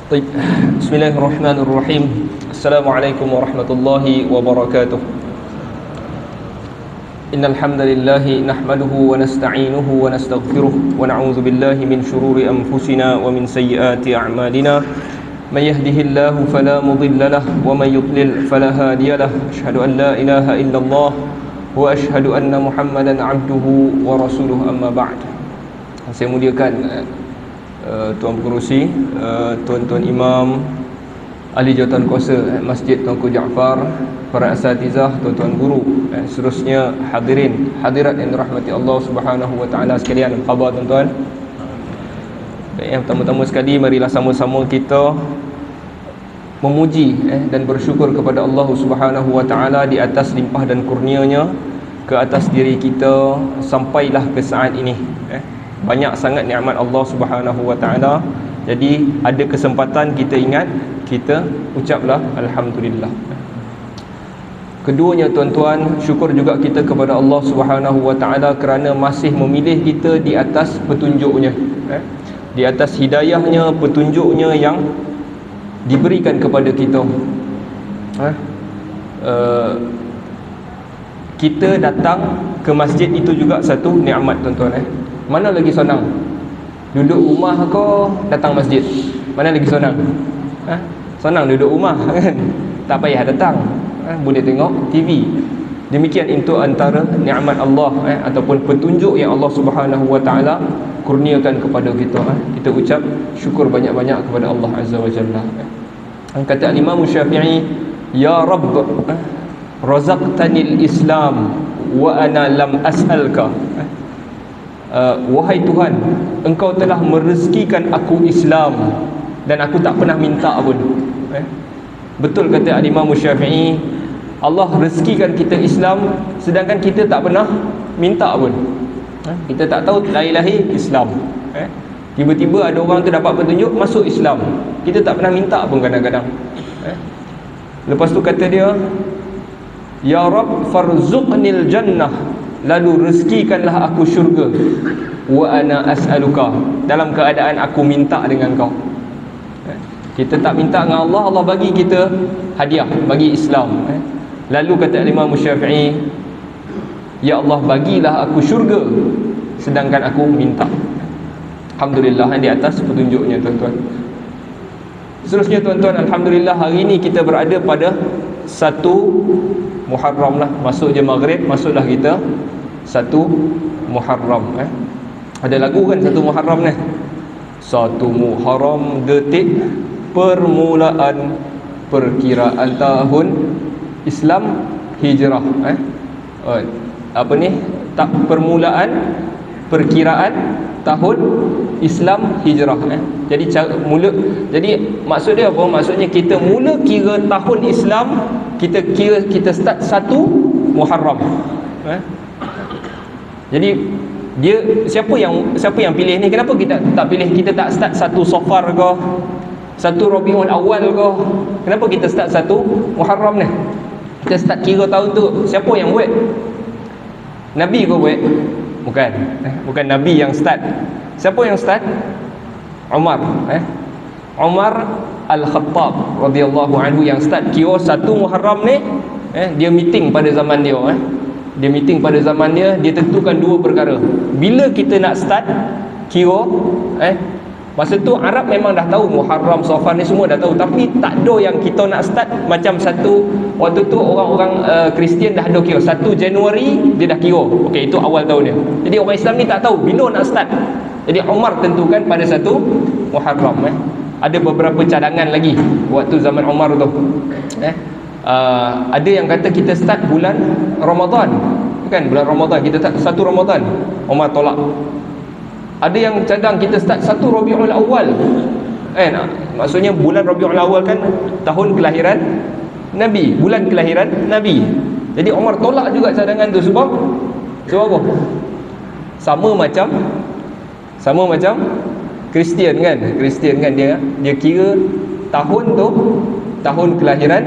طيب. بسم الله الرحمن الرحيم. السلام عليكم ورحمة الله وبركاته. إن الحمد لله نحمده ونستعينه ونستغفره ونعوذ بالله من شرور أنفسنا ومن سيئات أعمالنا. من يهده الله فلا مضل له ومن يضلل فلا هادي له. أشهد أن لا إله إلا الله وأشهد أن محمدا عبده ورسوله. أما بعد. Saya muliakan Tuan Pengerusi, Tuan-Tuan Imam, Ahli Jawatan Kuasa Masjid Tunku Jaafar, para asatizah, tuan-tuan guru, seterusnya hadirin, hadirat yang dirahmati Allah Subhanahu wa taala sekalian. Apa khabar tuan-tuan? Baik, yang pertama-tama sekali marilah sama-sama kita memuji dan bersyukur kepada Allah Subhanahu wa taala di atas limpah dan kurnia-Nya ke atas diri kita sampailah ke saat ini. Banyak sangat nikmat Allah Subhanahu wa taala. Jadi ada kesempatan kita ingat, kita ucaplah alhamdulillah. Keduanya tuan-tuan, syukur juga kita kepada Allah Subhanahu wa taala kerana masih memilih kita di atas petunjuk-Nya, di atas hidayah-Nya, petunjuk-Nya yang diberikan kepada kita. Kita datang ke masjid itu juga satu nikmat tuan-tuan. Mana lagi senang? Duduk rumah ke datang masjid? Mana lagi senang? Senang duduk rumah kan? Tak payah datang, boleh tengok TV. Demikian itu antara nikmat Allah ataupun petunjuk yang Allah Subhanahu wa taala kurniakan kepada kita. Kita ucap syukur banyak-banyak kepada Allah Azza wa Jalla. Kata Imam Syafi'i, ya Rabb, razaqtanil Islam wa ana lam as'alka. Wahai Tuhan, Engkau telah merezekikan aku Islam dan aku tak pernah minta pun. Betul kata Imam Syafi'i, Allah rezekikan kita Islam sedangkan kita tak pernah minta pun. Kita tak tahu lahir Islam, tiba-tiba ada orang tu dapat petunjuk masuk Islam, kita tak pernah minta pun kadang-kadang. Lepas tu kata dia, ya Rabb farzuqnil jannah, lalu rezekikanlah aku syurga, wa ana as'aluka, dalam keadaan aku minta dengan kau. Kita tak minta dengan Allah, Allah bagi kita hadiah, bagi Islam. Lalu kata Imam Syafi'i, ya Allah bagilah aku syurga sedangkan aku minta. Alhamdulillah di atas petunjuknya tuan-tuan. Seterusnya tuan-tuan, alhamdulillah hari ini kita berada pada 1 Muharram lah. Masuk je maghrib, masuklah kita 1 Muharram. Ada lagu kan 1 Muharram ni? 1 Muharram detik permulaan perkiraan tahun Islam Hijrah. Apa ni? Tak, permulaan perkiraan tahun Islam Hijrah. Jadi jadi maksud dia apa? Maksudnya kita mula kira tahun Islam, kita start 1 Muharram. Jadi dia siapa yang pilih ni? Kenapa kita tak pilih, kita tak start 1 Safar ke, 1 Rabiul Awal ke? Kenapa kita start 1 Muharram ni? Kita start kira tahun tu. Siapa yang buat? Nabi ke buat? Bukan. Bukan Nabi yang start. Siapa yang start? Umar. Umar Al-Khattab radhiyallahu anhu yang start kira 1 Muharram ni. Dia meeting pada zaman dia. Dia meeting pada zaman dia, dia tentukan 2 perkara. Bila kita nak start kira, masa tu Arab memang dah tahu Muharram, Safar ni semua dah tahu, tapi tak ada yang kita nak start macam waktu tu orang-orang Kristian dah ada kira 1 Januari dia dah kira. Okey, itu awal tahun dia. Jadi orang Islam ni tak tahu bila nak start. Jadi Umar tentukan pada 1 Muharram. Ada beberapa cadangan lagi waktu zaman Umar tu. Ada yang kata kita start bulan Ramadan, kan, bulan Ramadan kita start 1 Ramadan. Umar tolak. Ada yang cadang kita start 1 Rabiul Awal. Maksudnya bulan Rabiul Awal kan tahun kelahiran Nabi, bulan kelahiran Nabi. Jadi Umar tolak juga cadangan tu sebab apa? Sama macam Kristian kan. Kristian kan dia kira tahun tu tahun kelahiran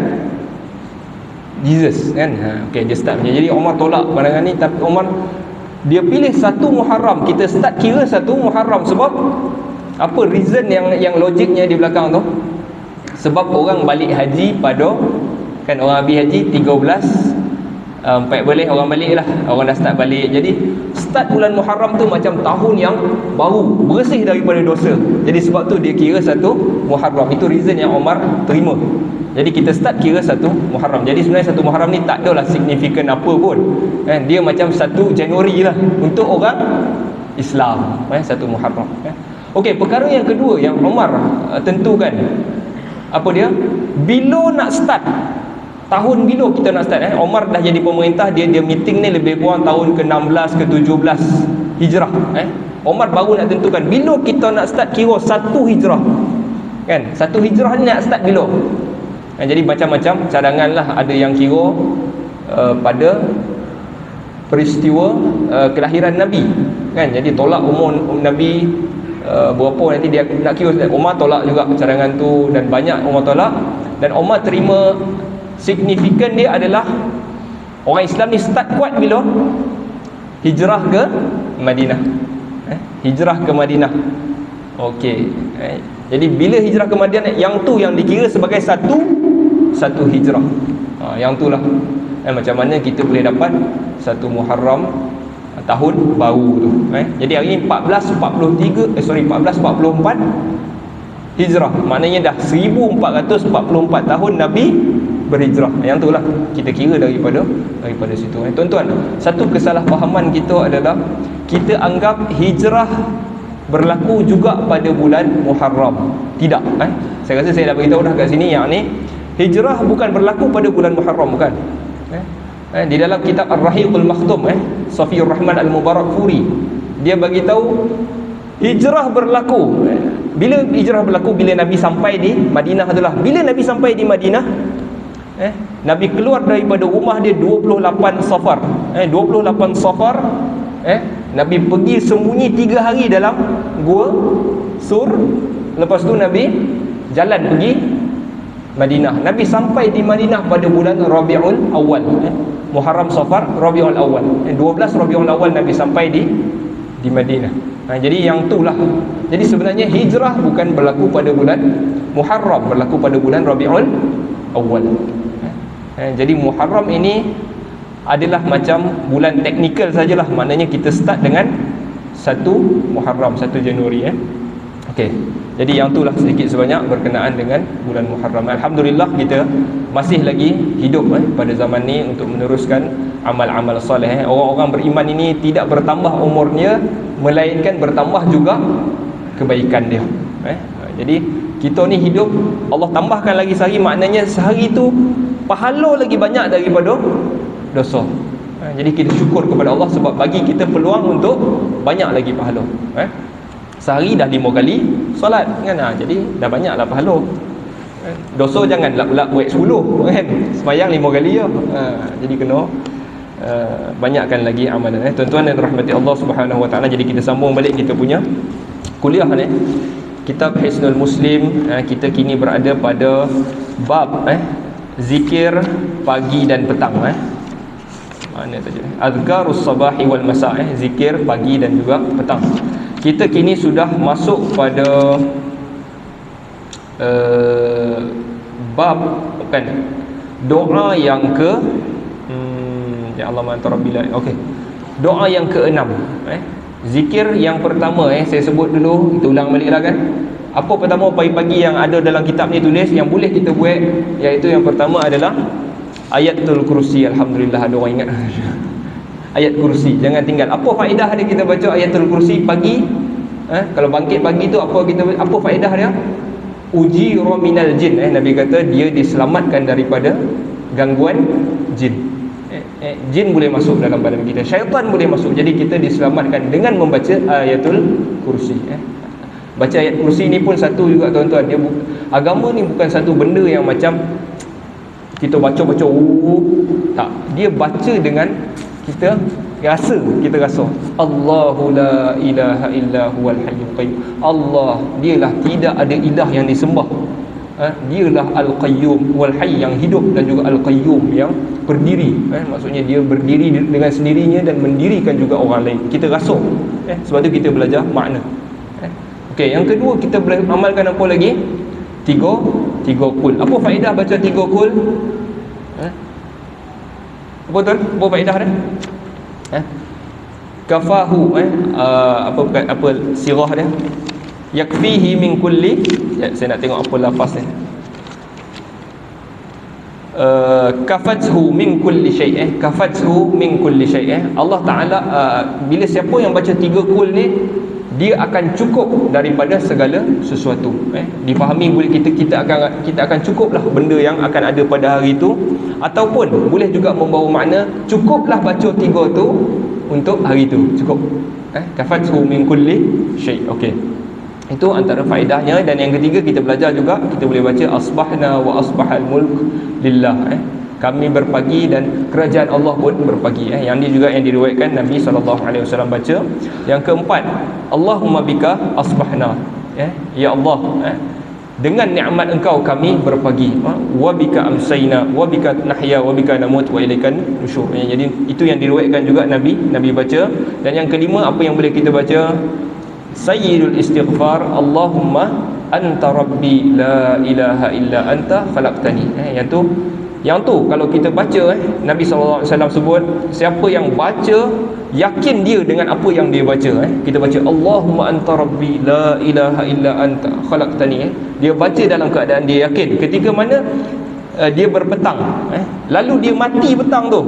Jesus kan. Okey, dia start macam. Jadi Umar tolak pandangan ni, tapi Umar dia pilih 1 Muharram. Kita start kira 1 Muharram sebab Apa reason yang logiknya di belakang tu? Sebab orang balik haji pada, kan orang habis haji 13 4 boleh orang balik lah, orang dah start balik. Jadi start bulan Muharram tu macam tahun yang baru, bersih daripada dosa. Jadi sebab tu dia kira satu Muharram. Itu reason yang Umar terima. Jadi kita start kira satu Muharram. Jadi sebenarnya satu Muharram ni tak adalah signifikan apa pun, dia macam 1 Januari lah untuk orang Islam, satu Muharram. Okey, perkara yang kedua yang Umar tentukan, apa dia? Bila nak start, tahun bila kita nak start. Umar dah jadi pemerintah, dia meeting ni lebih kurang tahun ke-16 ke-17 Hijrah. Umar baru nak tentukan bila kita nak start kira 1 Hijrah. Kan? 1 Hijrah ni nak start bila? Jadi macam-macam cadangan lah. Ada yang kira pada peristiwa kelahiran Nabi. Kan? Jadi tolak umur Nabi berapa nanti dia nak kira. Umar tolak juga cadangan tu, dan banyak Umar tolak. Dan Umar terima signifikan dia adalah orang Islam ni start kuat bila hijrah ke Madinah. Hijrah ke Madinah. Okey. Jadi bila hijrah ke Madinah, yang tu yang dikira sebagai satu hijrah. Yang tu lah macam mana kita boleh dapat satu Muharram, tahun baru tu. Jadi hari ni 1444 Hijrah. Maknanya dah 1444 tahun Nabi berhijrah. Yang tu lah kita kira daripada situ. Tuan-tuan, satu kesalahfahaman kita adalah kita anggap hijrah berlaku juga pada bulan Muharram. Tidak. Saya rasa saya dah beritahu dah kat sini, yang ni hijrah bukan berlaku pada bulan Muharram, bukan. Di dalam kitab Ar-Rahiqul Makhtum, Safiyur Rahman Al-Mubarakfuri, dia bagi tahu hijrah berlaku. Bila hijrah berlaku? Bila Nabi sampai di Madinah itulah. Bila Nabi sampai di Madinah, Nabi keluar daripada rumah dia 28 Safar. 28 Safar, Nabi pergi sembunyi 3 hari dalam gua Sur. Lepas tu Nabi jalan pergi Madinah. Nabi sampai di Madinah pada bulan Rabiul Awal. Muharram, Safar, Rabiul Awal. 12 Rabiul Awal Nabi sampai di Madinah. Jadi yang itulah. Jadi sebenarnya hijrah bukan berlaku pada bulan Muharram, berlaku pada bulan Rabiul Awal. Jadi Muharram ini adalah macam bulan teknikal sajalah. Maknanya kita start dengan 1 Muharram, 1 Januari. Okey. Jadi yang itulah sedikit sebanyak berkenaan dengan bulan Muharram. Alhamdulillah kita masih lagi hidup pada zaman ni untuk meneruskan amal-amal soleh. Orang-orang beriman ini tidak bertambah umurnya, melainkan bertambah juga kebaikan dia. Jadi kita ni hidup, Allah tambahkan lagi sehari, maknanya sehari tu pahala lagi banyak daripada dosa. Jadi kita syukur kepada Allah sebab bagi kita peluang untuk banyak lagi pahala. Sehari dah 5 kali solat kan. Jadi dah banyaklah pahala. Dosa janganlah pula buat 10 kan. Sembahyang 5 kali je. Jadi kena banyakkan lagi amalan. Tuan-tuan dan rahmati Allah Subhanahu Wa Taala. Jadi kita sambung balik kita punya kuliah ni. Kitab Hisnul Muslim. Kita kini berada pada bab zikir pagi dan petang. Mana tadi? Azkarus sabahi wal masa. Zikir pagi dan juga petang. Kita kini sudah masuk pada bab kan, doa yang ke ya Allah mantarabbila. Okey. Doa yang ke-6. Zikir yang pertama saya sebut dulu, kita ulang baliklah kan. Apa pertama pagi-pagi yang ada dalam kitab ni tulis yang boleh kita buat, iaitu yang pertama adalah Ayatul Kursi. Alhamdulillah ada orang ingat. Ayat kursi, jangan tinggal. Apa faedah dia kita baca Ayatul Kursi pagi? Kalau bangkit pagi tu apa faedah dia? Ujira minal jin. Nabi kata dia diselamatkan daripada gangguan jin. Jin boleh masuk dalam badan kita, syaitan boleh masuk. Jadi kita diselamatkan dengan membaca Ayatul Kursi. Baca ayat kursi ni pun satu juga tuan-tuan. Dia agama ni bukan satu benda yang macam kita baca-baca tak. Dia baca dengan kita rasa Allahu la ilaha illa huwal hayyul qayyum. Allah, dialah tidak ada ilah yang disembah. Dialah al-qayyum wal hayy, yang hidup, dan juga al-qayyum yang berdiri. Maksudnya dia berdiri dengan sendirinya dan mendirikan juga orang lain. Kita rasa. Sebab tu kita belajar makna. Okey, yang kedua kita boleh amalkan apa lagi? Tiga kul. Apa faedah baca tiga kul? Apa tu? Apa faedah dia? Kafahu apa sirah dia? Yakfihi min kulli. Saya nak tengok apa lafaz ni. Kafathu min kulli syai'. Kafathu min kulli syai'. Allah Taala bila siapa yang baca tiga kul ni, dia akan cukup daripada segala sesuatu. Difahami boleh kita akan cukuplah benda yang akan ada pada hari itu, ataupun boleh juga membawa makna cukuplah baca tiga tu untuk hari itu, cukup. Kafathu min kulli syai'. Okey, itu antara faedahnya. Dan yang ketiga kita belajar juga, kita boleh baca asbahna wa asbahal mulk lillah. Kami berpagi dan kerajaan Allah pun berpagi. Yang ini juga yang diriwayatkan Nabi SAW baca. Yang keempat, Allahumma bika asbahna. Ya Allah, dengan nikmat engkau kami berpagi. Wa bika amsayna wa bika nahya wa bika namut wa ilaikan nusyur. Jadi itu yang diriwayatkan juga Nabi baca. Dan yang kelima, apa yang boleh kita baca? Sayyidul istighfar, Allahumma anta rabbi la ilaha illa anta khalaqtani. Yang tu kalau kita baca, Nabi SAW sebut, siapa yang baca yakin dia dengan apa yang dia baca, kita baca Allahumma anta rabbi la ilaha illa anta khalaqtani, dia baca dalam keadaan dia yakin. Ketika mana dia berpetang, lalu dia mati petang tu,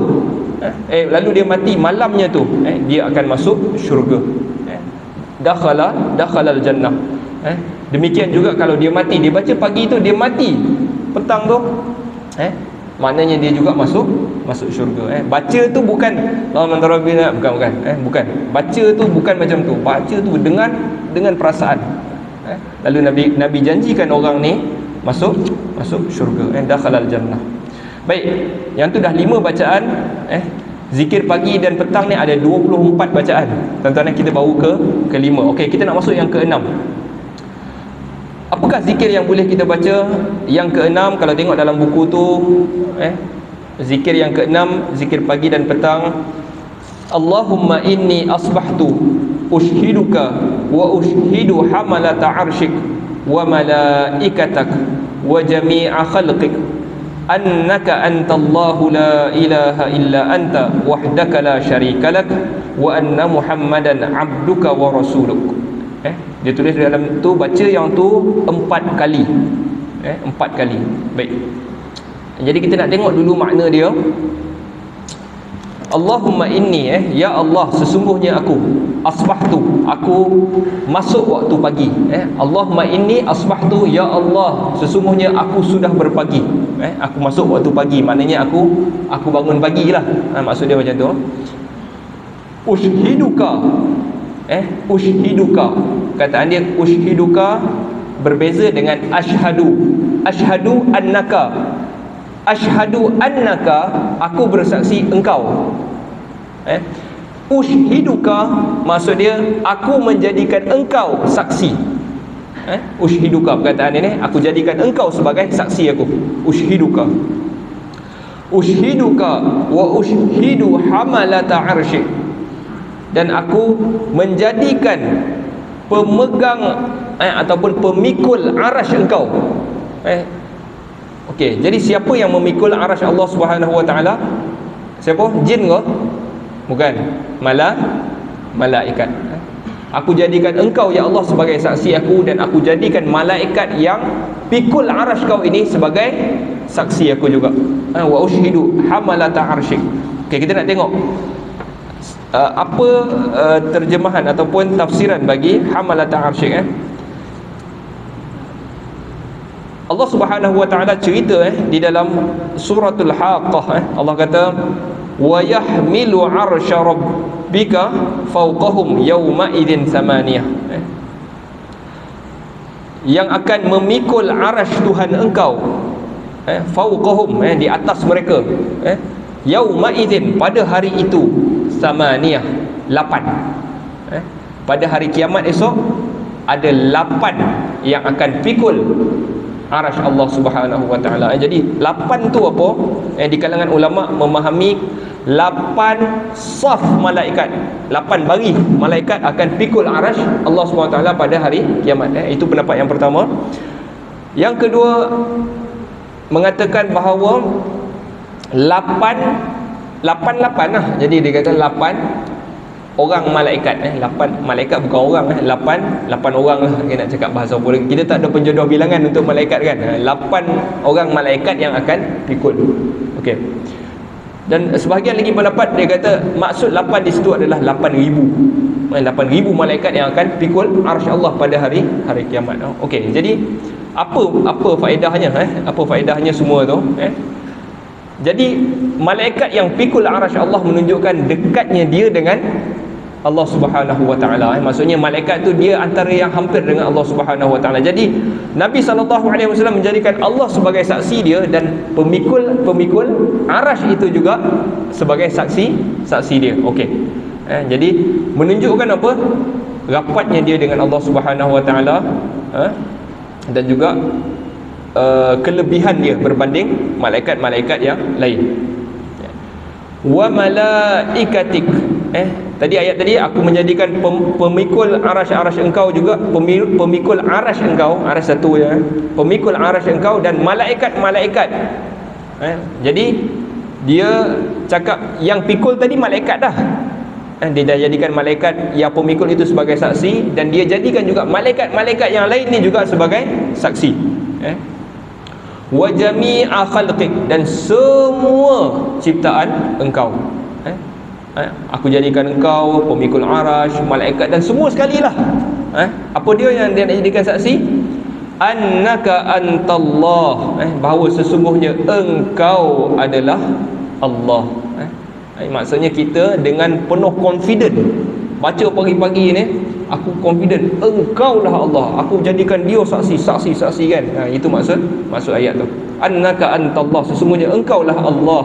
lalu dia mati malamnya tu, dia akan masuk syurga. Dakhalal jannah. Demikian juga kalau dia mati, dia baca pagi tu, dia mati petang tu, maknanya dia juga masuk syurga. Baca tu bukan bukan. Baca tu bukan macam tu. Baca tu dengan perasaan. Lalu Nabi janjikan orang ni masuk syurga. Dakhalal jannah. Baik, yang tu dah 5 bacaan. Zikir pagi dan petang ni ada 24 bacaan. Tuan-tuan, kita baru ke 5. Okey, kita nak masuk yang ke-6. Apakah zikir yang boleh kita baca? Yang ke-6, kalau tengok dalam buku tu, zikir yang ke-6, zikir pagi dan petang. Allahumma inni asbahtu ushiduka wa ushidu hamalata arshik wa malaikatak wa jami'a khalqik annaka antallahu la ilaha illa anta wahdaka la syarika lak wa anna muhammadan abduka wa rasuluk. Dia tulis dalam tu, baca yang tu 4 kali. 4 kali. Baik. Jadi kita nak tengok dulu makna dia. Allahumma inni, ya Allah, sesungguhnya aku asbahtu, aku masuk waktu pagi. Allahumma inni asbahtu, ya Allah, sesungguhnya aku sudah berpagi. Aku masuk waktu pagi, maknanya aku bangun pagi lah. Maksud dia macam tu. Ushiduka, ushiduka, kataan dia ushiduka berbeza dengan ashhadu. Ashhadu annaka, ashhadu annaka, aku bersaksi engkau. Ushiduka maksud dia aku menjadikan engkau saksi. Ushiduka, perkataan ini, aku jadikan engkau sebagai saksi aku. Ushiduka, ushiduka wa ushidu hamalata arsyik, dan aku menjadikan pemegang ataupun pemikul arasy engkau. Okey, jadi siapa yang memikul arasy Allah Subhanahu Wa Taala? Siapa? Jin ke? Bukan. Malaikat. Aku jadikan engkau ya Allah sebagai saksi aku, dan aku jadikan malaikat yang pikul arasy kau ini sebagai saksi aku juga. Wa ushidu hamalata arsyik. Okey, kita nak tengok apa terjemahan ataupun tafsiran bagi hamalata arsyik. Allah Subhanahu Wa Taala cerita di dalam suratul Haqqah, Allah kata wa yahmilu arsya rabbika fawqahum yawma idzin samaniyah, yang akan memikul arasy Tuhan engkau, fawqahum, di atas mereka, yawma idzin, pada hari itu, samaniyah, 8. Pada hari kiamat esok ada 8 yang akan pikul arasy Allah Subhanahu wa taala. Jadi 8 tu apa? Di kalangan ulama memahami 8 saf malaikat, 8 baris malaikat akan pikul arasy Allah Subhanahu wa taala pada hari kiamat. Itu pendapat yang pertama. Yang kedua, mengatakan bahawa 8 lah. Jadi dia kata 8 orang malaikat. 8 malaikat bukan orang. 8 orang lah, nak cakap bahasa apa lagi. Kita tak ada penjodoh bilangan untuk malaikat kan. 8 orang malaikat yang akan pikul. Okey. Dan sebahagian lagi pendapat dia kata maksud 8 di situ adalah 8,000 malaikat yang akan pikul arsy Allah pada hari kiamat. Okey, jadi apa faedahnya? Apa faedahnya semua tu? Jadi malaikat yang pikul arsy Allah menunjukkan dekatnya dia dengan Allah Subhanahu wa taala. Maksudnya malaikat tu dia antara yang hampir dengan Allah Subhanahu wa taala. Jadi Nabi SAW menjadikan Allah sebagai saksi dia, dan pemikul arasy itu juga sebagai saksi dia. Okey. Jadi menunjukkan apa? Rapatnya dia dengan Allah Subhanahu wa taala, dan juga kelebihan dia berbanding malaikat-malaikat yang lain. Wa malaikatik. Tadi ayat tadi, aku menjadikan pemikul arasy engkau juga, pemikul arasy engkau, arasy satu ya, pemikul arasy engkau dan malaikat-malaikat. Jadi dia cakap yang pikul tadi malaikat dah. Dia dah jadikan malaikat yang pemikul itu sebagai saksi, dan dia jadikan juga malaikat-malaikat yang lain ni juga sebagai saksi. Wa jami'a khalqik, dan semua ciptaan engkau. Aku jadikan engkau pemikul arasy, malaikat dan semua sekali lah. Apa dia yang dia nak jadikan saksi? Annaka antallah, bahawa sesungguhnya engkau adalah Allah. Maksudnya kita dengan penuh confident baca pagi-pagi ni, aku confident engkau lah Allah, aku jadikan dia saksi kan. Itu maksud ayat tu. Annaka antallah, sesungguhnya engkau lah Allah.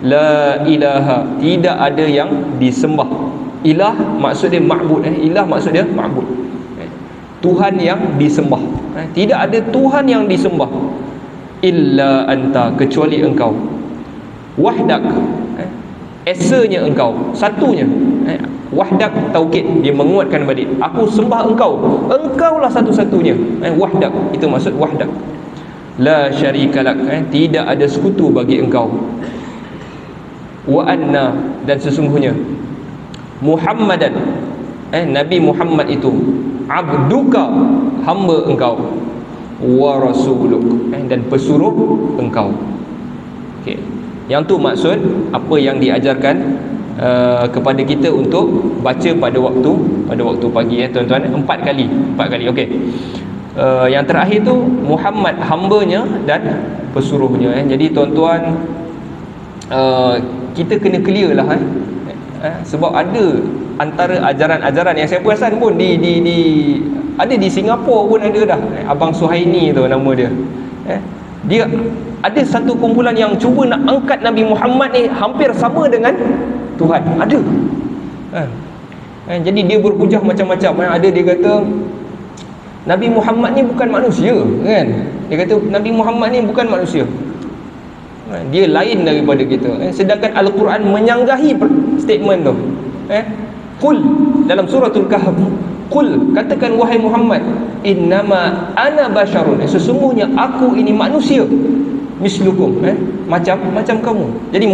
La ilaha, tidak ada yang disembah. Ilah maksud dia ma'bud. Ilah maksud dia ma'bud, Tuhan yang disembah. Tidak ada Tuhan yang disembah illa anta, kecuali engkau. Wahdak, esanya engkau, satunya. Wahdak taukid, dia menguatkan balik. Aku sembah engkau, engkaulah satu-satunya. Wahdak, itu maksud wahdak. La syarikalak, tidak ada sekutu bagi engkau. Wa anna, dan sesungguhnya Muhammadan, Nabi Muhammad itu abduka, hamba engkau, wa rasuluk, dan pesuruh engkau. Okey, yang tu maksud apa yang diajarkan kepada kita untuk baca pada waktu pagi, tuan-tuan. 4 kali. Okey. Yang terakhir tu Muhammad, hambanya dan pesuruhnya. Jadi tuan-tuan, kita kena clear lah sebab ada antara ajaran-ajaran yang saya perasan pun ada di Singapura pun ada dah. Abang Suhaini tu nama dia. Dia ada satu kumpulan yang cuba nak angkat Nabi Muhammad ni hampir sama dengan Tuhan. Ada. Jadi dia berhujah macam-macam. Ada dia kata Nabi Muhammad ni bukan manusia, kan? Dia kata Nabi Muhammad ni bukan manusia, dia lain daripada kita. Sedangkan Al-Quran menyanggahi statement tu. Qul, dalam suratul Kahf, qul, katakan wahai Muhammad, innama ana basyarun, sesungguhnya aku ini manusia, mislukum, macam kamu. Jadi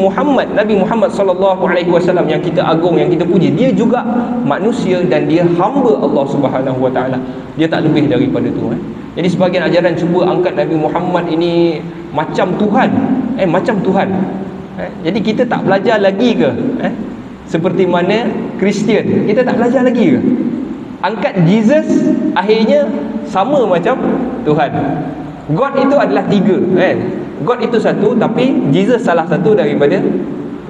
Nabi Muhammad SAW yang kita agung, yang kita puji, dia juga manusia dan dia hamba Allah Subhanahu wa taala. Dia tak lebih daripada tu. Jadi sebahagian ajaran cuba angkat Nabi Muhammad ini macam Tuhan, macam Tuhan. Jadi kita tak belajar lagi ke? Seperti mana Kristian, kita tak belajar lagi ke? Angkat Jesus, akhirnya sama macam Tuhan. God itu adalah 3, God itu satu, tapi Jesus salah satu daripada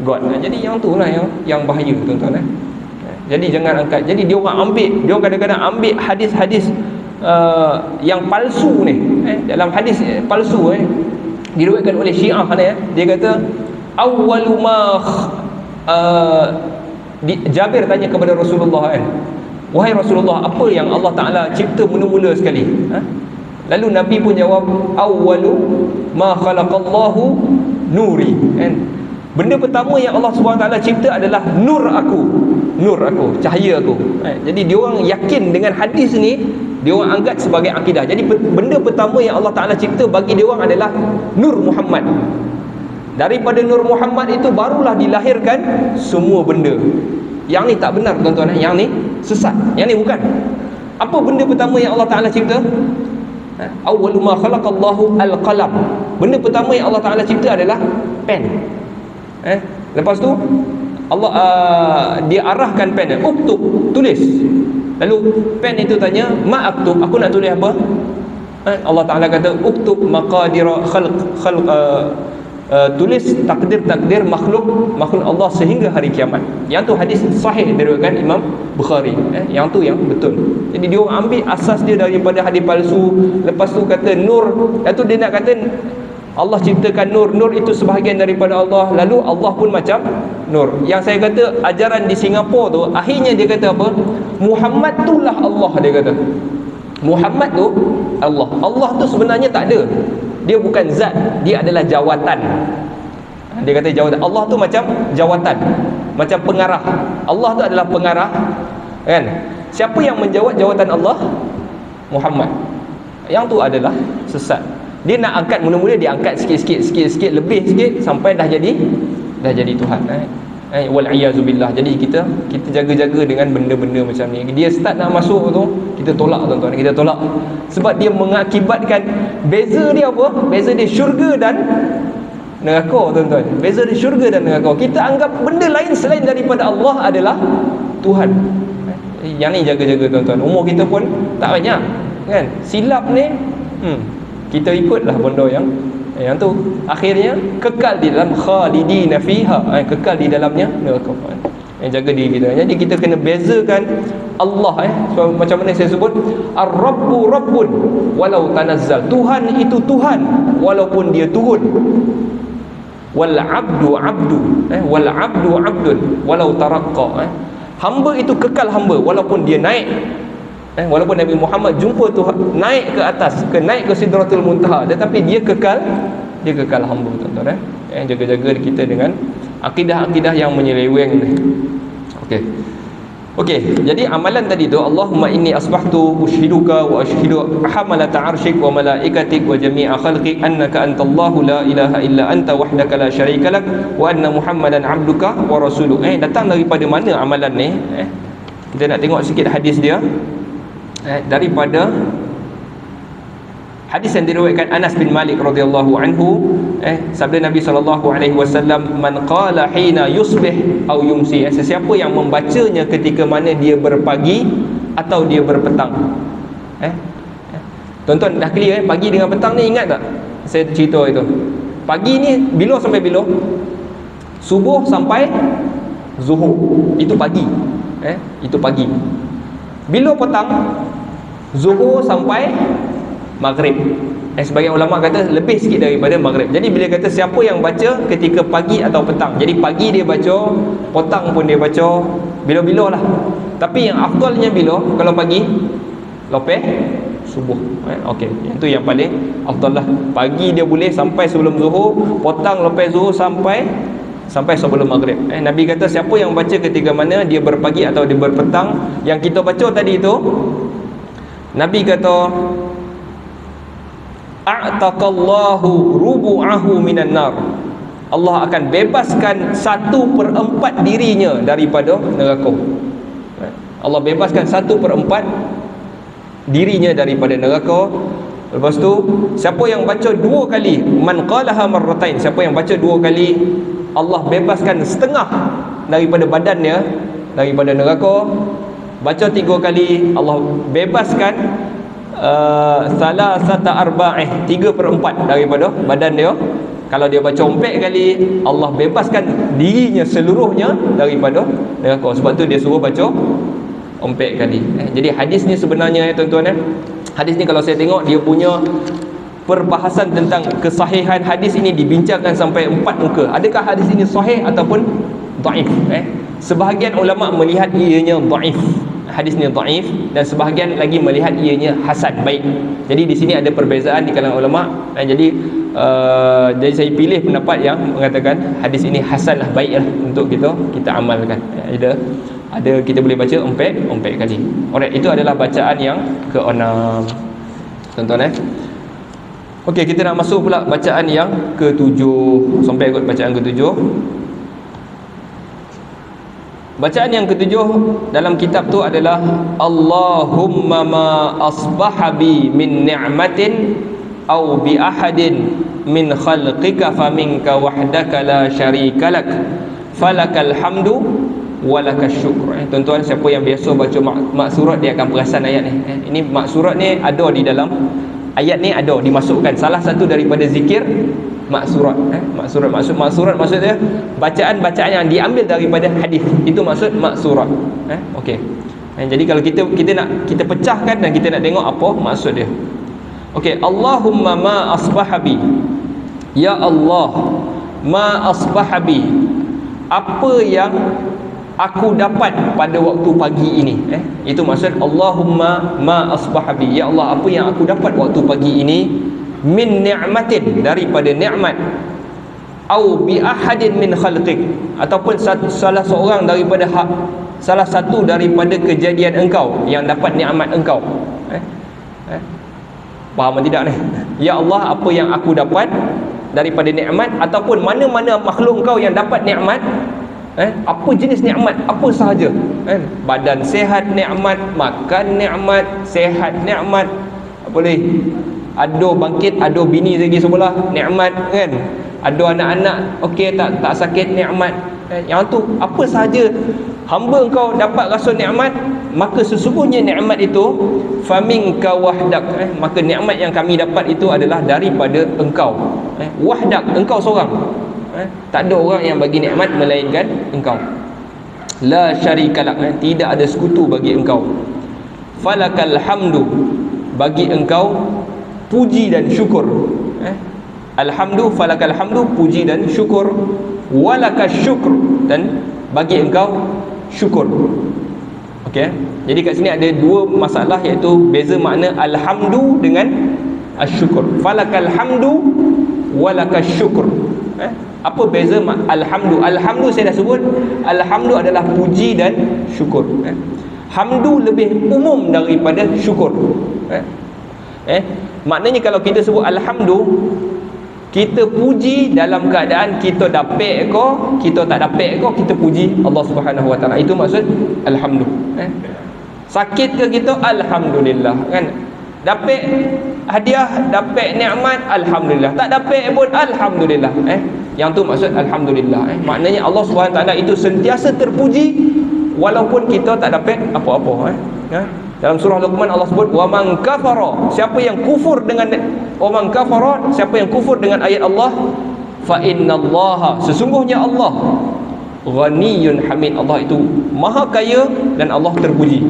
God. Jadi yang tu lah yang bahaya, tuan-tuan. Jadi jangan angkat. Jadi dia orang kadang-kadang ambil hadis-hadis yang palsu ni. Dalam hadis palsu diriwayatkan oleh Syiah ni, dia kata awwalu ma Jabir tanya kepada Rasulullah, wahai Rasulullah, apa yang Allah Ta'ala cipta mula-mula sekali? Lalu Nabi pun jawab, awwalu ma khalaqallahu nuri, kan? Benda pertama yang Allah SWT cipta adalah nur aku, cahaya aku. Jadi dia orang yakin dengan hadis ni, dia orang anggap sebagai akidah. Jadi benda pertama yang Allah Taala cipta bagi dia orang adalah nur Muhammad. Daripada nur Muhammad itu barulah dilahirkan semua benda. Yang ni tak benar tuan-tuan, yang ni sesat, yang ni bukan. Apa benda pertama yang Allah Taala cipta? Awwalu ma khalaqallahu al-qalam. Benda pertama yang Allah Taala cipta adalah pen. Lepas tu Allah dia arahkan pen, uktub, tulis. Lalu pen itu tanya, ma aktub, aku nak tulis apa? Allah Taala kata uktub maqadir khalq tulis takdir makhluk Allah sehingga hari kiamat. Yang tu hadis sahih diriwayatkan Imam Bukhari. Yang tu yang betul. Jadi dia orang ambil asas dia daripada hadis palsu. Lepas tu kata nur, lepas tu dia nak kata Allah ciptakan nur itu sebahagian daripada Allah. Lalu Allah pun macam nur. Yang saya kata ajaran di Singapura tu, akhirnya dia kata apa? Muhammad itulah Allah, dia kata. Muhammad tu Allah. Allah tu sebenarnya tak ada. Dia bukan zat, dia adalah jawatan. Dia kata jawatan. Allah tu macam jawatan, macam pengarah. Allah tu adalah pengarah, kan? Siapa yang menjawat jawatan Allah? Muhammad. Yang tu adalah sesat. Dia nak angkat, mula-mula dia angkat sikit, lebih sikit sampai dah jadi Tuhan. Wal-iyazubillah. Jadi kita jaga-jaga dengan benda-benda macam ni. Dia start nak masuk tu, kita tolak tuan-tuan, kita tolak. Sebab dia mengakibatkan, beza dia apa? Beza dia syurga dan neraka, tuan-tuan. Beza dia syurga dan neraka. Kita anggap benda lain selain daripada Allah adalah Tuhan. Yang ni jaga-jaga tuan-tuan. Umur kita pun tak banyak, kan? Silap ni kita ikutlah benda yang tu akhirnya kekal di dalam khalidina fiha, kekal di dalamnya neraka. Jaga diri kita. Jadi kita kena bezakan Allah, so, macam mana saya sebut, ar-rabbu rabbun walau tanazzal. Tuhan itu Tuhan walaupun dia turun. Wal abdu abdu, wal abdu abdun walau taraqqa. Hamba itu kekal hamba walaupun dia naik. Walaupun Nabi Muhammad jumpa Tuhan, naik ke atas, naik ke Sidratul Muntaha, tetapi dia kekal hamba, tuan-tuan. Jaga-jaga kita dengan akidah-akidah yang menyeleweng ni. Okey, jadi amalan tadi tu, Allahumma inni asbahtu ushiduka wa ashhidu hamalata arsyik wa malaikatik wa jami'a khalqik annaka antallahu la ilaha illa anta wahdaka la syarika lak wa anna Muhammadan abduka wa rasuluh. Datang daripada mana amalan ni? Kita nak tengok sikit hadis dia. Daripada hadis yang diriwayatkan Anas bin Malik radhiyallahu anhu, sabda Nabi SAW, man qala hina yusbih au yumsi, sesiapa yang membacanya ketika mana dia berpagi atau dia berpetang. Tuan-tuan dah clear pagi dengan petang ni, ingat tak saya cerita itu? Pagi ni bila sampai bila? Subuh sampai zuhur, itu pagi. Itu pagi. Bila petang? Zuhur sampai maghrib. Sebagian ulama kata lebih sikit daripada maghrib. Jadi bila kata siapa yang baca ketika pagi atau petang, jadi pagi dia baca, petang pun dia baca, bila-bila lah. Tapi yang afdalnya bila? Kalau pagi lepas subuh. Okey, itu yang paling afdal lah. Pagi dia boleh sampai sebelum zuhur, petang lepas zuhur sampai sebelum maghrib. Nabi kata siapa yang baca ketika mana dia berpagi atau dia berpetang, yang kita baca tadi itu, Nabi kata a'taqallahu rubu'ahu minan nar. Allah akan bebaskan 1/4 dirinya daripada neraka. Allah bebaskan 1/4 dirinya daripada neraka. Lepas tu siapa yang baca 2 kali, man qalaha marratain, siapa yang baca 2 kali, Allah bebaskan setengah daripada badannya daripada neraka. Baca 3 kali, Allah bebaskan salasata arba'ih, 3/4 daripada badan dia. Kalau dia baca 4 kali, Allah bebaskan dirinya seluruhnya daripada neraka. Sebab tu dia suruh baca 4 kali. Jadi hadis ni sebenarnya, tuan-tuan, hadis ni kalau saya tengok dia punya perbahasan tentang kesahihan hadis ini dibincangkan sampai 4 muka. Adakah hadis ini sahih ataupun dhaif? Sebahagian ulama melihat ianya dhaif. hadis ni dhaif, dan sebahagian lagi melihat ianya hasan, baik. Jadi di sini ada perbezaan di kalangan ulama. Jadi saya pilih pendapat yang mengatakan hadis ini hasan lah, baik lah untuk kita amalkan. Ada kita boleh baca empat kali. Alright, itu adalah bacaan yang ke-6. Tuan-tuan Okey, kita nak masuk pula bacaan yang ke-7. Sampai ikut bacaan ke-7. Bacaan yang ke-7 dalam kitab tu adalah Allahumma ma asbaha bi min ni'matin aw bi ahadin min khalqika faminka wahdaka la syarika lak falakal hamdu walakas syukr. Tuan-tuan, siapa yang biasa baca mak surat dia akan perasan ayat ni. Ini mak surat ni ada di dalam ayat ni, ada dimasukkan salah satu daripada zikir maksurat. Maksurat maksudnya bacaan-bacaan yang diambil daripada hadis. Itu maksud maksurat. Okey. Jadi kalau kita pecahkan dan kita nak tengok apa maksud dia. Okey, Allahumma ma asbahabi. Ya Allah, ma asbahabi, apa yang aku dapat pada waktu pagi ini. Itu maksud Allahumma ma asbahabi. Ya Allah, apa yang aku dapat waktu pagi ini, min ni'matin, daripada nikmat, au bi ahadin min khalqik, ataupun salah satu daripada kejadian engkau yang dapat nikmat engkau. Faham tidak ni? Ya Allah, apa yang aku dapat daripada nikmat, ataupun mana-mana makhluk engkau yang dapat nikmat. Apa jenis nikmat, apa sahaja. Badan sihat nikmat, makan nikmat, sihat nikmat, boleh ado bangkit, ado bini lagi sebelah, nikmat kan. Ada anak-anak okey, tak sakit, nikmat. Yang tu apa sahaja hamba engkau dapat rasa nikmat, maka sesungguhnya nikmat itu faminka wahdak, maka nikmat yang kami dapat itu adalah daripada engkau. Wahdak, engkau seorang. Tak ada orang yang bagi nikmat melainkan engkau. La syarikalak, tidak ada sekutu bagi engkau. Falakal hamdu, bagi engkau puji dan syukur. Alhamdu, falakal hamdu, puji dan syukur. Walakas syukur, dan bagi engkau syukur. Okey. Jadi kat sini ada dua masalah, iaitu beza makna alhamdu dengan asyukur. Falakal hamdu walakas syukur. Apa beza alhamdu? Alhamdu saya dah sebut, alhamdu adalah puji dan syukur. Hamdu lebih umum daripada syukur. Maknanya kalau kita sebut alhamdu, kita puji dalam keadaan kita dapat ke, kita tak dapat ke, kita puji Allah Subhanahu Wa Taala. Itu maksud alhamdu. Sakit ke kita, alhamdulillah kan. Dapat hadiah, dapat nikmat, alhamdulillah. Tak dapat pun alhamdulillah. Yang tu maksud alhamdulillah. Maknanya Allah Subhanahu Wa Taala itu sentiasa terpuji walaupun kita tak dapat apa-apa. Dalam surah Luqman Allah sebut wa man kafara, siapa yang kufur dengan wa man kafara, siapa yang kufur dengan ayat Allah, fa innallaha, sesungguhnya Allah ghaniyyun hamid, Allah itu maha kaya dan Allah terpuji.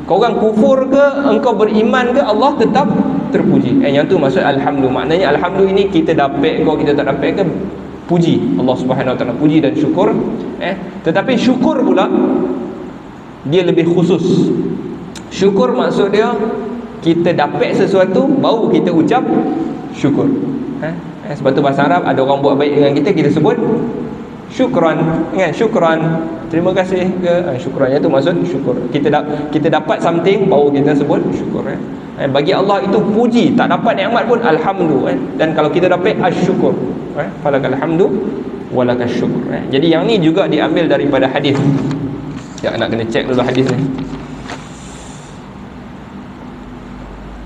Kau orang kufur ke, engkau beriman ke, Allah tetap terpuji. Yang tu maksud alhamdu. Maknanya alhamdu ini kita dapat ke, kita tak dapat ke, puji Allah Subhanahu Wa Taala, puji dan syukur. Tetapi syukur pula dia lebih khusus. Syukur maksud dia kita dapat sesuatu baru kita ucap syukur. Sebab tu bahasa Arab ada orang buat baik dengan kita, kita sebut syukran, kan? Syukran, terima kasih ke, syukran. Itu maksud syukur. Kita dapat something baru kita sebut syukur. Bagi Allah itu puji, tak dapat nikmat pun alhamdu. Dan kalau kita dapat asyukur, falakal hamdu walakas syukur. Jadi yang ni juga diambil daripada hadis. Ya, nak kena check dulu hadis ni.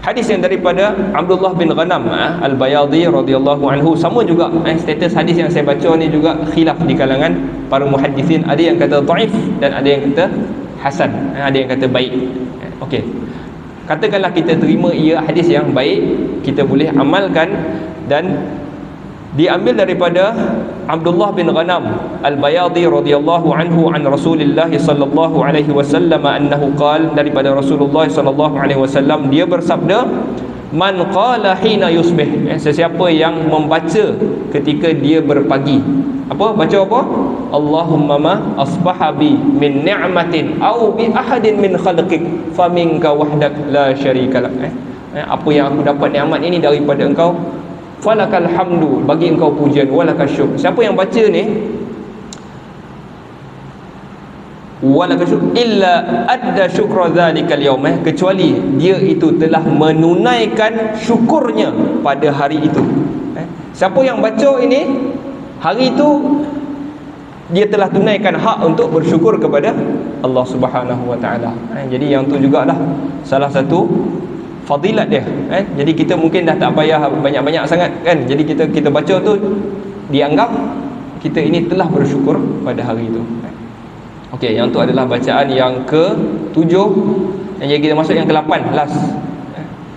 Hadis yang daripada Abdullah bin Ghanam Al-Bayadhi radhiyallahu anhu, sama juga status hadis yang saya baca ni juga khilaf di kalangan para muhaddisin. Ada yang kata dhaif dan ada yang kata hasan, ada yang kata baik. Okey, katakanlah kita terima ia hadis yang baik, kita boleh amalkan, dan diambil daripada Abdullah bin Ghanam Al-Bayadhi radhiyallahu anhu an Rasulillah sallallahu alaihi wasallam annahu qala, daripada Rasulullah sallallahu alaihi wasallam dia bersabda, Man qala hina yusbih, sesiapa yang membaca ketika dia berpagi. Apa? Baca apa? Allahumma ma asbaha bi min ni'matin aw bi ahadin min khalqik faminka wahdak la syarika lak. Apa yang aku dapat nikmat ini daripada engkau, falakal hamdu, bagi engkau pujian, walakal syukur. Siapa yang baca ni, walakal syukur, illa adda syukra dzalikal yaum, kecuali dia itu telah menunaikan syukurnya pada hari itu. Siapa yang baca ini, hari itu dia telah tunaikan hak untuk bersyukur kepada Allah Subhanahu wa taala. Jadi yang tu jugalah salah satu fadilat dia. Jadi kita mungkin dah tak payah banyak-banyak sangat kan. Jadi kita baca tu dianggap kita ini telah bersyukur pada hari itu. Okey, yang tu adalah bacaan yang ke-7. Yang kita masuk yang ke-8 last.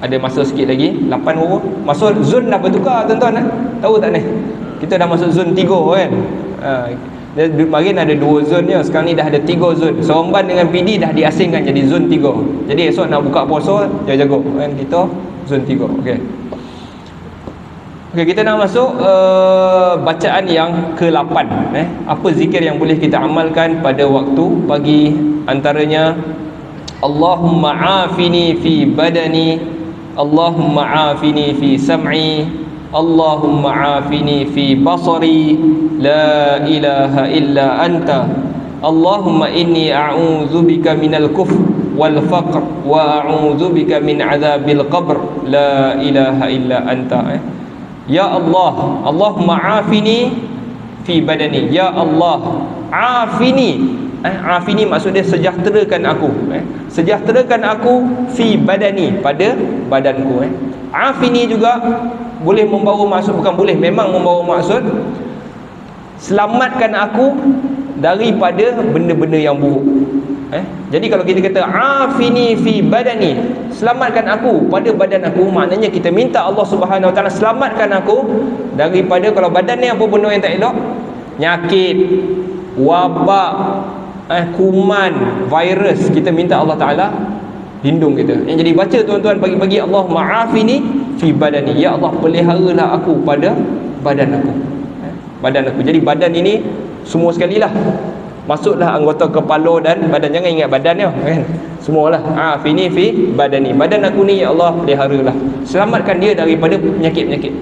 Ada masa sikit lagi, 8 baru. Masuk zon dah bertukar tuan-tuan. Tahu tak ni? Kita dah masuk zon 3 kan. Kemarin ada 2 zonnya, sekarang ni dah ada 3 zon. Seremban dengan PD dah diasingkan jadi zon 3. Jadi esok nak buka puasa, jaga-jaga kan, kita zon 3. Okey. Okey, kita nak masuk bacaan yang ke-8. Apa zikir yang boleh kita amalkan pada waktu pagi? Antaranya Allahumma afini fi badani, Allahumma afini fi sam'i, Allahumma afini fi basari, la ilaha illa anta, Allahumma inni a'udzu bika minal kufr wal faqr wa a'udzu bika min adzabil qabr, la ilaha illa anta. Ya Allah, Allahumma afini fi badani, ya Allah afini. Afini maksud dia sejahterakan aku. Sejahterakan aku fi badani, pada badanku. Afini juga boleh membawa maksud, bukan boleh, memang membawa maksud selamatkan aku daripada benda-benda yang buruk. Jadi kalau kita kata afini fi badani, selamatkan aku pada badan aku, maknanya kita minta Allah Subhanahu Wa Taala selamatkan aku daripada, kalau badan ni apa benda yang tak elok, nyakit, wabak, kuman, virus, kita minta Allah Ta'ala lindung kita. Jadi baca tuan-tuan pagi-pagi, Allahumma afini fi badani, ya Allah peliharalah aku pada badan aku. Badan aku, jadi badan ini semua sekali lah, masuklah anggota kepala dan badan. Jangan ingat badan kan, semualah. Afini fi badani, badan aku ni ya Allah peliharalah, selamatkan dia daripada penyakit-penyakit.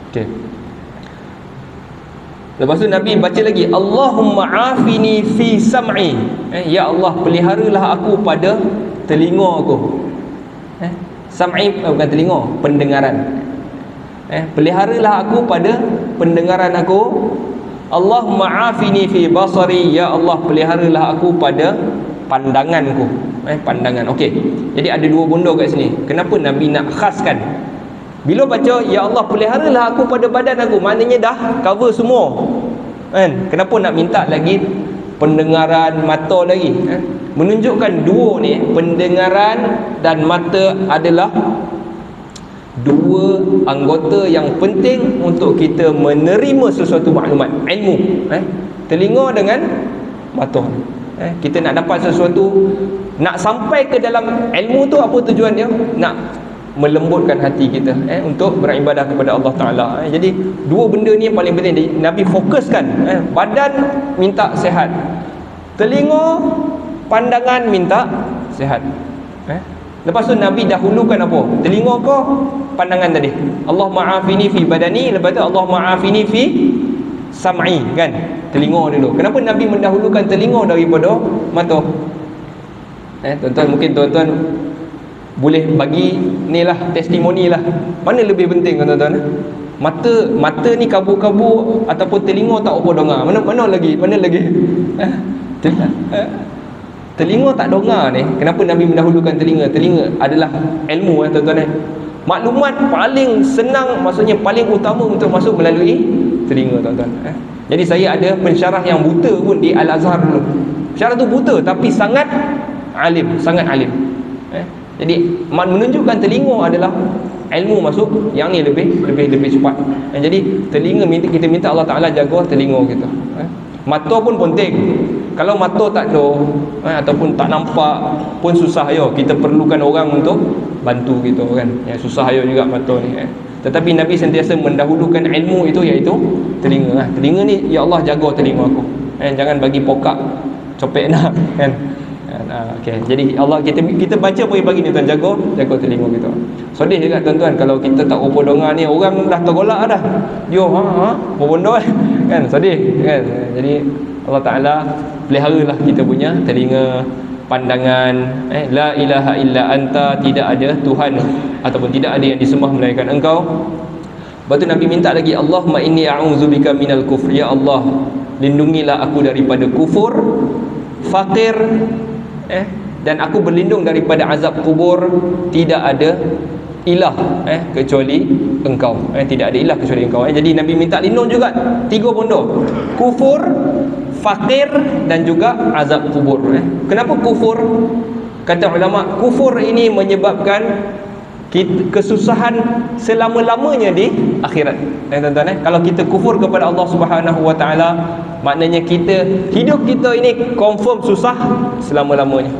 Okey. Lepas tu Nabi baca lagi, Allahumma afini fi sam'i, ya Allah peliharalah aku pada telinga aku. Sam'i bukan telinga, pendengaran. Peliharalah aku pada pendengaran aku. Allahumma afini fi basari, ya Allah peliharalah aku pada pandanganku. Pandangan. Okey. Jadi ada 2 benda kat sini. Kenapa Nabi nak khaskan? Bila baca ya Allah peliharalah aku pada badan aku, maknanya dah cover semua. Kan? Kenapa nak minta lagi pendengaran, mata lagi? Menunjukkan 2 ni, pendengaran dan mata adalah 2 anggota yang penting untuk kita menerima sesuatu maklumat, ilmu. Telinga dengan mata. Kita nak dapat sesuatu, nak sampai ke dalam ilmu tu, apa tujuan dia? Nak melembutkan hati kita untuk beribadah kepada Allah Ta'ala. Jadi 2 benda ni yang paling penting Nabi fokuskan. Badan minta sihat, telinga, pandangan minta sihat. Lepas tu Nabi dahulukan apa? Telinga ke pandangan tadi? Allahumma afini fi badani, lepas tu Allahumma afini fi sam'i, kan? Telinga dulu. Kenapa Nabi mendahulukan telinga daripada mata? Tuan-tuan, mungkin tuan-tuan boleh bagi ni lah, testimoni lah, mana lebih penting tuan-tuan? Mata ni kabur-kabur ataupun telinga tak apa dengar? Mana lagi? Telinga tak dengar ni. Kenapa Nabi mendahulukan telinga? Telinga adalah ilmu tuan-tuan. Maklumat paling senang, maksudnya paling utama untuk masuk melalui telinga tuan-tuan. Jadi saya ada pensyarah yang buta pun di Al-Azhar dulu. Pensyarah tu buta tapi sangat alim, sangat alim. Jadi menunjukkan telinga adalah ilmu masuk yang ni lebih cepat. Jadi telinga kita minta Allah Ta'ala jaga telinga kita. Mata pun penting. Kalau mata tak ada ataupun tak nampak pun susah, kita perlukan orang untuk bantu kita kan. Yang susah ayo juga betul ni Tetapi Nabi sentiasa mendahulukan ilmu itu, iaitu telinga. Telinga ni, ya Allah jaga telinga aku. Jangan bagi pokak copet nak kan. Okay. Jadi Allah kita baca bagi ni tuan, jaga telinga kita. Sedih juga tuan-tuan kalau kita tak rupa donga ni, orang dah tergolak dah. Dia berbondol kan, sedih kan. Jadi Allah Taala peliharalah kita punya telinga, pandangan. La ilaha illa anta, tidak ada Tuhan ataupun tidak ada yang disembah melainkan Engkau. Lepas tu Nabi minta lagi, Allahumma inni a'udzubika minal kufr. Ya Allah, lindungilah aku daripada kufur, fakir, dan aku berlindung daripada azab kubur. Tidak ada ilah kecuali Engkau. Tidak ada ilah kecuali Engkau. Jadi Nabi minta lindung juga 3 bondo: kufur, fakir dan juga azab kubur. Kenapa kufur? Kata ulama, kufur ini menyebabkan kesusahan selama-lamanya di akhirat. Tuan-tuan, kalau kita kufur kepada Allah Subhanahu Wa Taala, maknanya hidup kita ini confirm susah selama-lamanya.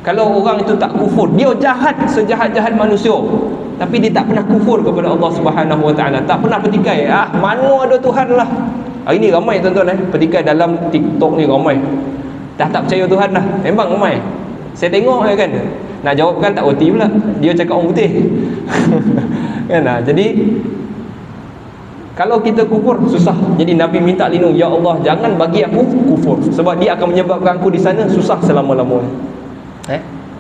Kalau orang itu tak kufur, dia jahat sejahat-jahat manusia, tapi dia tak pernah kufur kepada Allah Subhanahu Wa Taala, tak pernah petikai mana ada Tuhan lah. Hari ni ramai tuan-tuan petikai dalam TikTok ni ramai. Dah tak percaya Tuhan dah. Memang ramai. Saya tengok kan. Nak jawab kan tak reti pula. Dia cakap orang putih. Kan jadi kalau kita kufur susah. Jadi Nabi minta lindung, ya Allah jangan bagi aku kufur, sebab dia akan menyebabkan aku di sana susah selama-lamanya.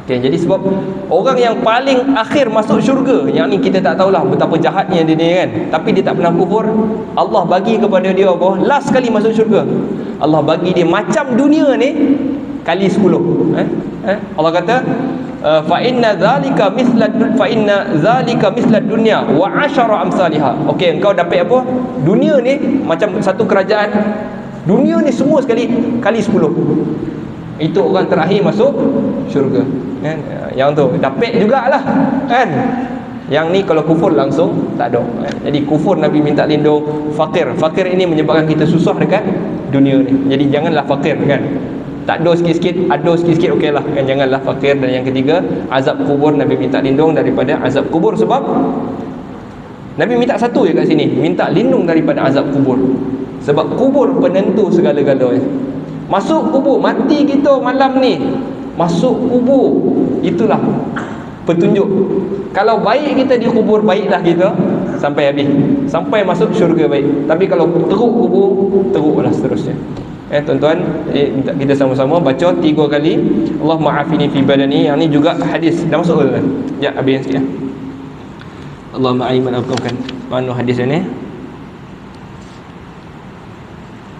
Okay, jadi sebab orang yang paling akhir masuk syurga, yang ni kita tak tahulah betapa jahatnya dia ni kan, tapi dia tak pernah kufur, Allah bagi kepada dia apa? Last kali masuk syurga, Allah bagi dia macam dunia ni kali 10. Allah kata fa inna zalika misla dunya wa 10 amsalha. Okey, engkau dapat apa? Dunia ni macam satu kerajaan. Dunia ni semua sekali kali 10. Itu orang terakhir masuk syurga kan. Yang tu dapat jugalah kan. Yang ni kalau kufur langsung tak ada. Jadi kufur Nabi minta lindung. Fakir ini menyebabkan kita susah dekat dunia ni. Jadi janganlah fakir kan. Tak ada sikit-sikit, ada sikit-sikit okeylah kan, janganlah fakir. Dan yang ketiga, azab kubur, Nabi minta lindung daripada azab kubur. Sebab Nabi minta satu je kat sini, minta lindung daripada azab kubur. Sebab kubur penentu segala-galanya. Masuk kubur, mati kita malam ni, masuk kubur, itulah petunjuk. Kalau baik kita di kubur, baiklah kita sampai habis, sampai masuk syurga baik. Tapi kalau teruk kubur, teruklah seterusnya. Tuan-tuan, kita sama-sama baca 3 kali Allahumma afini fi badani. Yang ni juga hadis. Dah masuk ke? Ya, habis sikit. Allahumma aiman afqamkan. Mana hadis ni?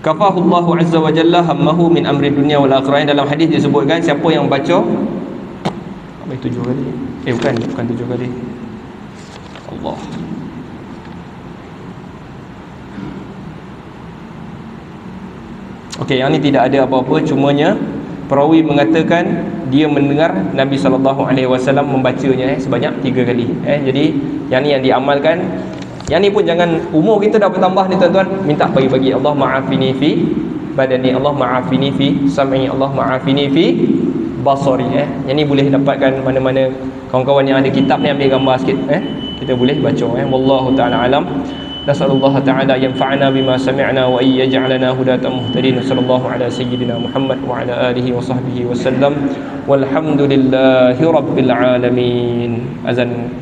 Kafahullahu azza wa jalla hammahu min amri dunya wal akhirah. Dalam hadis disebutkan siapa yang baca 7 kali. Bukan 7 kali. Allah. Okey, yang ni tidak ada apa-apa, cumanya perawi mengatakan dia mendengar Nabi SAW membacanya sebanyak 3 kali. Jadi yang ni yang diamalkan. Yang ni pun jangan, umur kita dah bertambah ni tuan-tuan, minta bagi-bagi. Allah ma'afini fi badani, Allah ma'afini fi sam'i, Allah ma'afini fi basari. Yang ni boleh dapatkan mana-mana kawan-kawan yang ada kitab ni, ambil gambar sikit. Kita boleh baca. Wallahu ta'ala alam. Nasallallahu ta'ala yanfa'ana bima sami'na wa yaj'alana hudatan muhtadin. Sallallahu ala sayyidina Muhammad wa ala alihi wa sahbihi wa sallam. Walhamdulillahi rabbil alamin. Azan